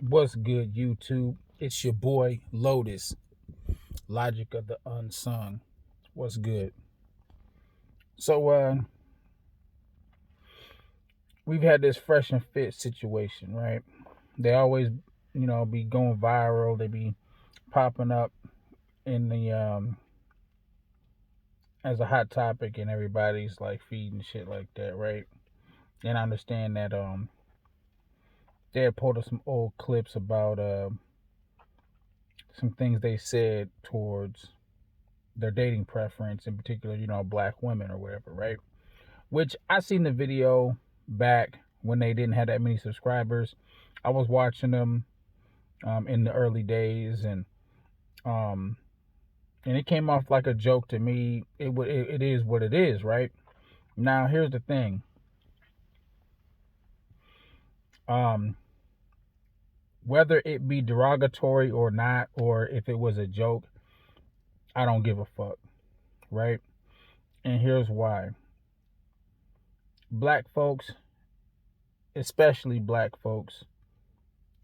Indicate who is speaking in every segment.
Speaker 1: What's good, YouTube? It's your boy Lotus, Logic of the Unsung. What's good? So we've had this fresh and fit situation, right? They always, be going viral. They be popping up in the as a hot topic, and everybody's like feeding shit like that, right? And I understand that they had pulled up some old clips about some things they said towards their dating preference, in particular, black women or whatever, right? Which I seen the video back when they didn't have that many subscribers. I was watching them in the early days, um, and it came off like a joke to me. It is what it is, right? Now here's the thing. Um, Whether it be derogatory or not, or if it was a joke, I don't give a fuck, right? And here's why. Black folks, especially black folks,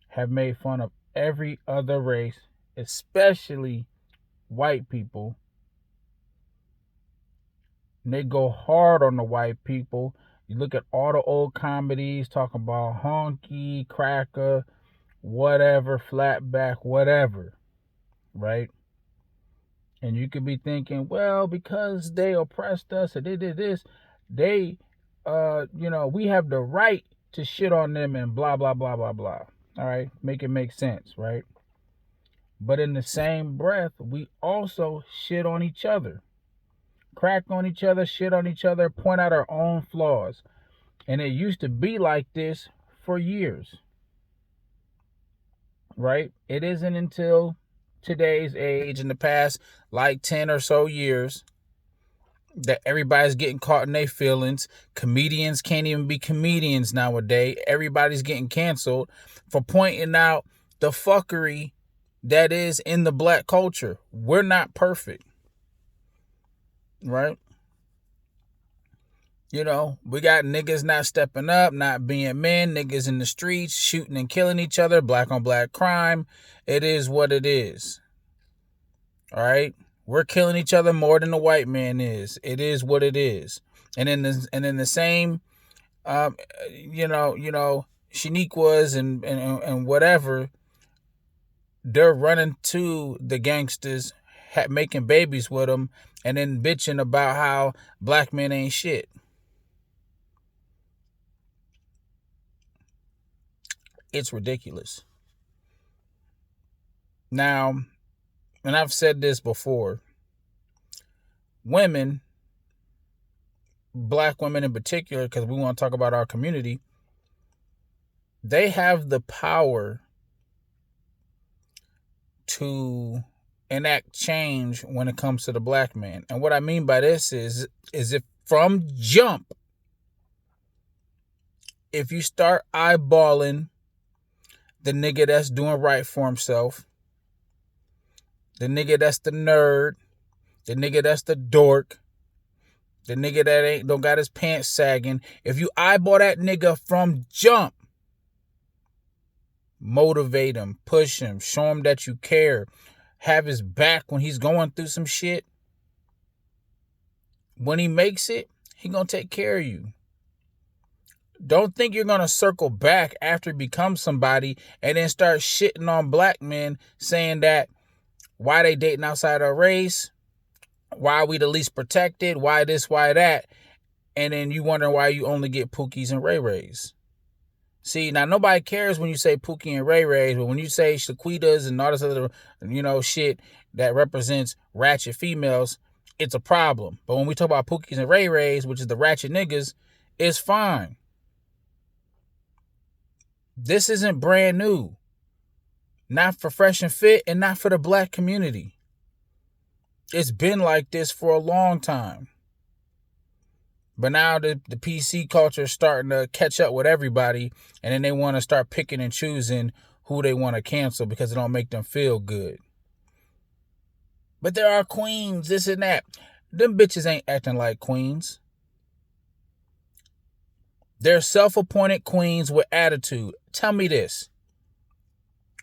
Speaker 1: have made fun of every other race, especially white people. And they go hard on the white people. You look at all the old comedies talking about honky, cracker, whatever, flatback, whatever, right? And you could be thinking, well, because they oppressed us and they did this, they, we have the right to shit on them and blah, blah, blah, blah, blah. All right, make it make sense, right? But in the same breath, we also shit on each other, crack on each other, shit on each other, point out our own flaws. And it used to be like this for years, right? It isn't until today's age, in the past like 10 or so years, that everybody's getting caught in their feelings. Comedians can't even be comedians nowadays. Everybody's getting canceled for pointing out the fuckery that is in the black culture. We're not perfect, right? We got niggas not stepping up, not being men, niggas in the streets shooting and killing each other, black on black crime. It is what it is. All right? We're killing each other more than the white man is. It is what it is. And in the same Shaniquas and whatever, they're running to the gangsters, making babies with them, and then bitching about how black men ain't shit. It's ridiculous. Now, and I've said this before, women, black women in particular, because we want to talk about our community, they have the power to enact change when it comes to the black man. And what I mean by this is if from jump, if you start eyeballing the nigga that's doing right for himself, the nigga that's the nerd, the nigga that's the dork, the nigga that don't got his pants sagging, if you eyeball that nigga from jump, motivate him, push him, show him that you care, have his back when he's going through some shit, when he makes it, he gonna take care of you. Don't think you're gonna circle back after he becomes somebody and then start shitting on black men, saying that why they dating outside our race, why are we the least protected, why this, why that, and then you wonder why you only get Pookies and Ray Rays. See, now nobody cares when you say Pookie and Ray Rays, but when you say Shaquitas and all this other, shit that represents ratchet females, it's a problem. But when we talk about Pookies and Ray Rays, which is the ratchet niggas, it's fine. This isn't brand new. Not for Fresh and Fit and not for the black community. It's been like this for a long time. But now the PC culture is starting to catch up with everybody, and then they want to start picking and choosing who they want to cancel because it don't make them feel good. But there are queens, this and that. Them bitches ain't acting like queens. They're self-appointed queens with attitude. Tell me this.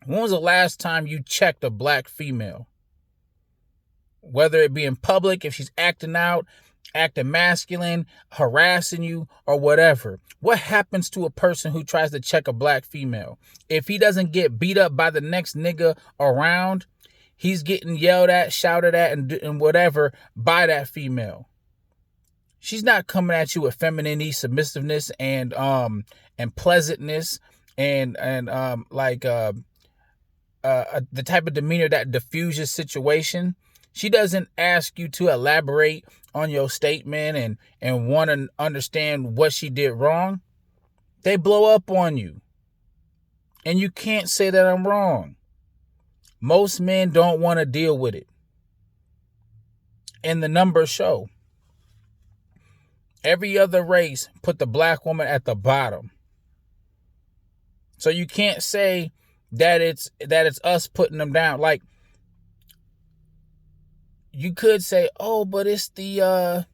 Speaker 1: When was the last time you checked a black female? Whether it be in public, if she's acting out, acting masculine, harassing you, or whatever. What happens to a person who tries to check a black female? If he doesn't get beat up by the next nigga around, he's getting yelled at, shouted at, and whatever by that female. She's not coming at you with femininity, submissiveness, and pleasantness, and the type of demeanor that diffuses situation. She doesn't ask you to elaborate on your statement and want to understand what she did wrong. They blow up on you. And you can't say that I'm wrong. Most men don't want to deal with it. And the numbers show. Every other race put the black woman at the bottom. So you can't say that it's us putting them down. Like, you could say, oh, but it's the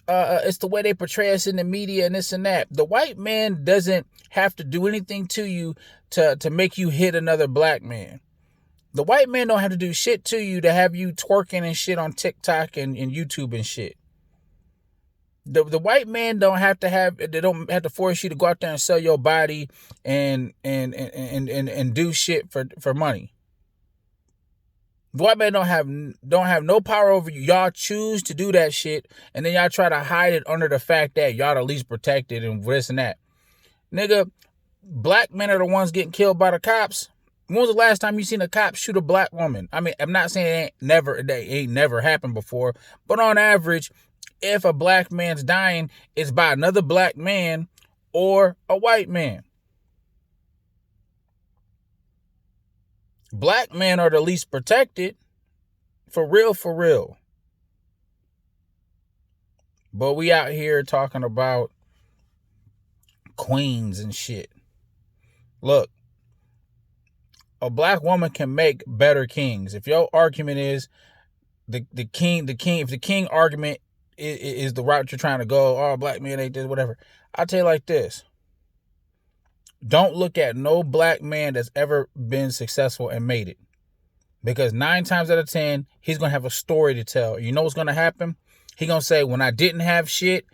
Speaker 1: way they portray us in the media and this and that. The white man doesn't have to do anything to you to make you hit another black man. The white man don't have to do shit to you to have you twerking and shit on TikTok and YouTube and shit. The white man don't have to force you to go out there and sell your body and do shit for money. The white man don't have no power over you. Y'all choose to do that shit, and then y'all try to hide it under the fact that y'all the least protected and this and that. Nigga, black men are the ones getting killed by the cops. When was the last time you seen a cop shoot a black woman? I mean, I'm not saying it ain't never happened before, but on average, if a black man's dying, it's by another black man or a white man. Black men are the least protected. For real, for real. But we out here talking about queens and shit. Look, a black woman can make better kings. If your argument is the king, if the king argument is the route you're trying to go, oh, black men ain't this, whatever. I'll tell you like this. Don't look at no black man that's ever been successful and made it. Because 9 times out of 10, he's going to have a story to tell. You know what's going to happen? He's going to say, when I didn't have shit,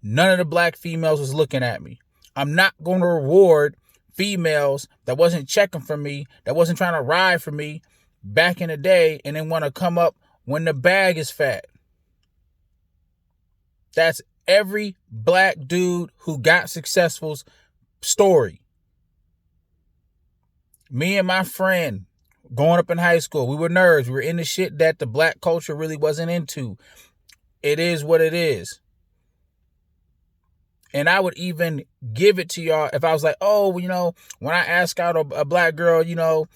Speaker 1: none of the black females was looking at me. I'm not going to reward females that wasn't checking for me, that wasn't trying to ride for me back in the day, and then want to come up when the bag is fat. That's every black dude who got successful's story. Me and my friend, growing up in high school, we were nerds. We were into shit that the black culture really wasn't into. It is what it is. And I would even give it to y'all if I was like, oh, you know, when I ask out a black girl, you know,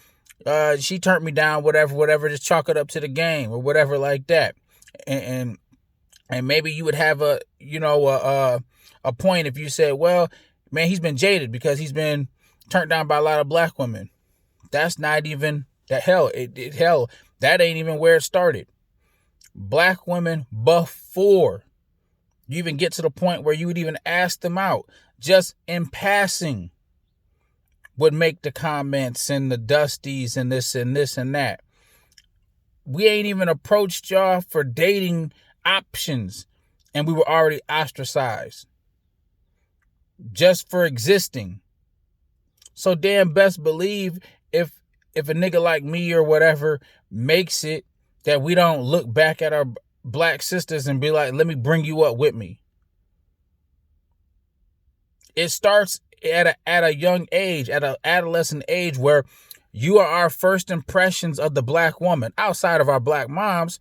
Speaker 1: she turned me down, whatever, just chalk it up to the game or whatever like that. And maybe you would have a point if you said, well, man, he's been jaded because he's been turned down by a lot of black women. That's not even that hell. That ain't even where it started. Black women before you even get to the point where you would even ask them out, just in passing, would make the comments and the dusties and this and that. We ain't even approached y'all for dating options, and we were already ostracized just for existing. So damn best believe if a nigga like me or whatever makes it, that we don't look back at our black sisters and be like, let me bring you up with me. It starts at a young age, at an adolescent age, where you are our first impressions of the black woman outside of our black moms.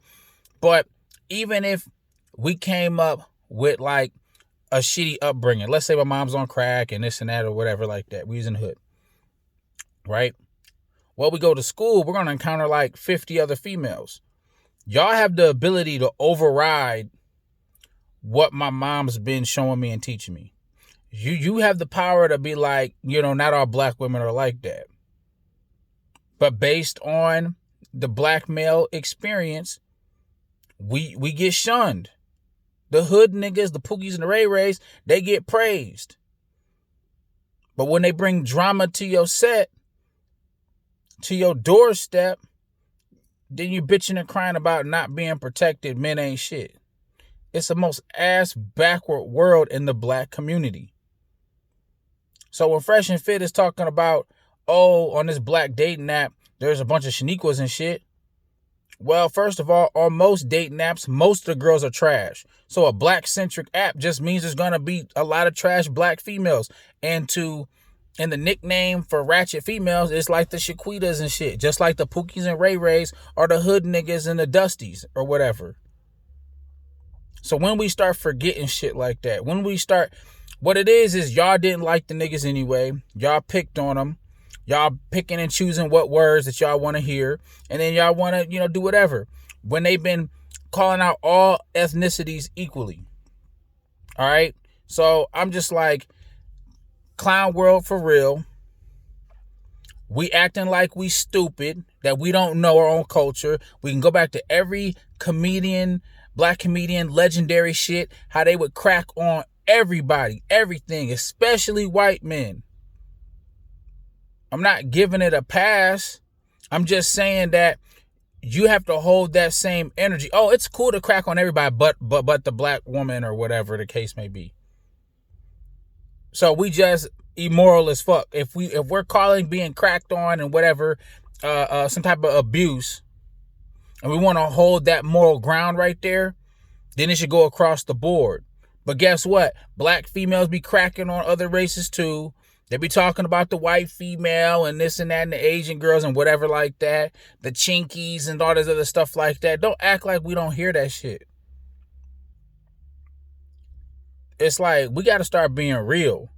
Speaker 1: But even if we came up with like a shitty upbringing, let's say my mom's on crack and this and that or whatever like that, we was in the hood, right? Well, we go to school, we're going to encounter like 50 other females. Y'all have the ability to override what my mom's been showing me and teaching me. You have the power to be like, you know, not all black women are like that. But based on the black male experience, we get shunned. The hood niggas, the Pookies and the Ray Rays, they get praised. But when they bring drama to your set, to your doorstep, then you bitching and crying about not being protected. Men ain't shit. It's the most ass backward world in the black community. So when Fresh and Fit is talking about, oh, on this black dating app, there's a bunch of Shaniquas and shit. Well, first of all, on most dating apps, most of the girls are trash. So a black-centric app just means there's going to be a lot of trash black females. And the nickname for ratchet females is like the Shaquitas and shit. Just like the Pookies and Ray Rays are the hood niggas and the Dusties or whatever. So when we start forgetting shit like that, what it is y'all didn't like the niggas anyway. Y'all picked on them. Y'all picking and choosing what words that y'all want to hear. And then y'all want to, do whatever. When they've been calling out all ethnicities equally. All right. So I'm just like, clown world for real. We acting like we stupid, that we don't know our own culture. We can go back to every comedian, black comedian, legendary shit, how they would crack on everybody, everything, especially white men. I'm not giving it a pass. I'm just saying that you have to hold that same energy. Oh, it's cool to crack on everybody, but the black woman or whatever the case may be. So we just immoral as fuck. If we're calling being cracked on and whatever some type of abuse, and we want to hold that moral ground right there, then it should go across the board. But guess what? Black females be cracking on other races too. They be talking about the white female and this and that and the Asian girls and whatever like that. The chinkies and all this other stuff like that. Don't act like we don't hear that shit. It's like we got to start being real.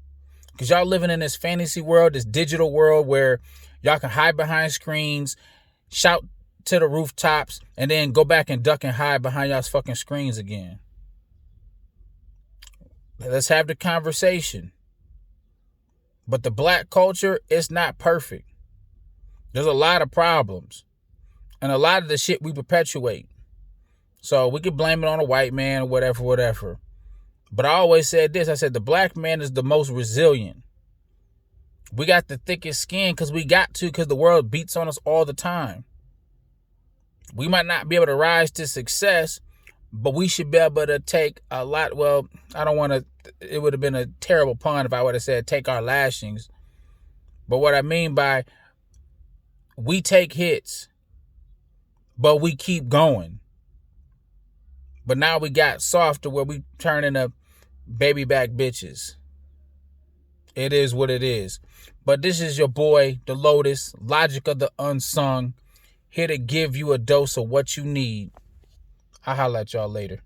Speaker 1: Because y'all living in this fantasy world, this digital world where y'all can hide behind screens, shout to the rooftops, and then go back and duck and hide behind y'all's fucking screens again. Let's have the conversation. But the black culture, it's not perfect. There's a lot of problems. And a lot of the shit we perpetuate. So we could blame it on a white man or whatever. But I always said this. I said the black man is the most resilient. We got the thickest skin because the world beats on us all the time. We might not be able to rise to success, but we should be able to take a lot. Well, it would have been a terrible pun if I would have said take our lashings. But what I mean by we take hits, but we keep going. But now we got softer where we turn into baby back bitches. It is what it is. But this is your boy, the Lotus, Logic of the Unsung, here to give you a dose of what you need. I'll holla at y'all later.